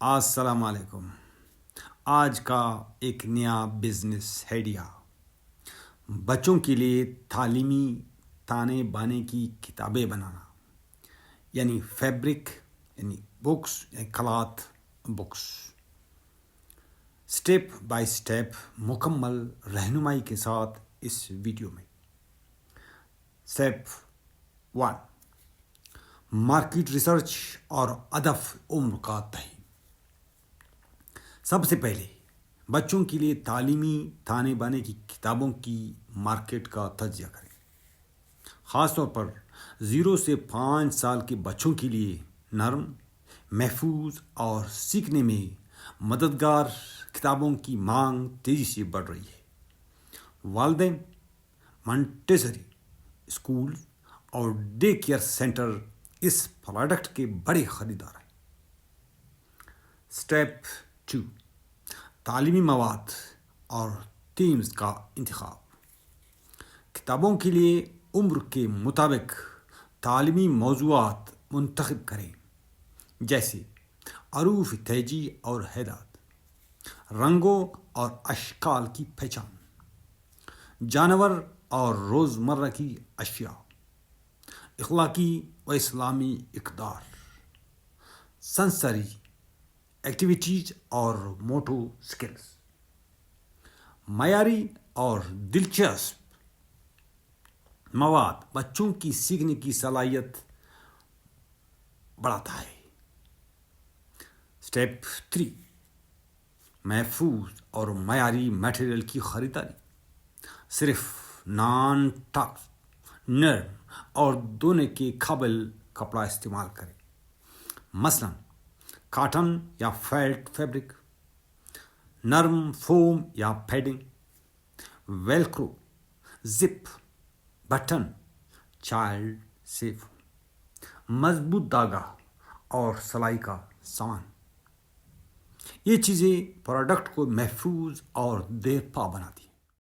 السلام علیکم۔ آج کا ایک نیا بزنس آئیڈیا، بچوں کے لیے تعلیمی تانے بانے کی کتابیں بنانا، یعنی فیبرک، یعنی بکس، یعنی cloth books. Step by step مکمل رہنمائی کے ساتھ اس ویڈیو میں۔ اسٹیپ 1، مارکیٹ ریسرچ اور ہدف عمر کا تعین۔ سب سے پہلے بچوں کے لیے تعلیمی تانے بانے کی کتابوں کی مارکیٹ کا تجزیہ کریں، خاص طور پر 0 سے 5 سال کے بچوں کے لیے نرم، محفوظ اور سیکھنے میں مددگار کتابوں کی مانگ تیزی سے بڑھ رہی ہے۔ والدین، مانٹیسری اسکول اور ڈے کیئر سینٹر اس پروڈکٹ کے بڑے خریدار ہیں۔ اسٹیپ 2، تعلیمی مواد اور تھیمز کا انتخاب۔ کتابوں کے لیے عمر کے مطابق تعلیمی موضوعات منتخب کریں، جیسے حروف تہجی اور اعداد، رنگوں اور اشکال کی پہچان، جانور اور روزمرہ کی اشیاء، اخلاقی و اسلامی اقدار، سنسری ایکٹیویٹیز اور موٹو سکلز۔ معیاری اور دلچسپ مواد بچوں کی سیکھنے کی صلاحیت بڑھاتا ہے۔ اسٹیپ 3، محفوظ اور معیاری میٹیریل کی خریداری۔ صرف نان ٹاکس، نرم اور دھونے کے قابل کپڑا استعمال کریں، مثلاً کاٹن یا فیلٹ فیبرک، نرم فوم یا padding, velcro, zip, button, child safe, مضبوط دھاگا اور سلائی کا سامان۔ یہ چیزیں پروڈکٹ کو محفوظ اور دیر پا بناتی ہیں۔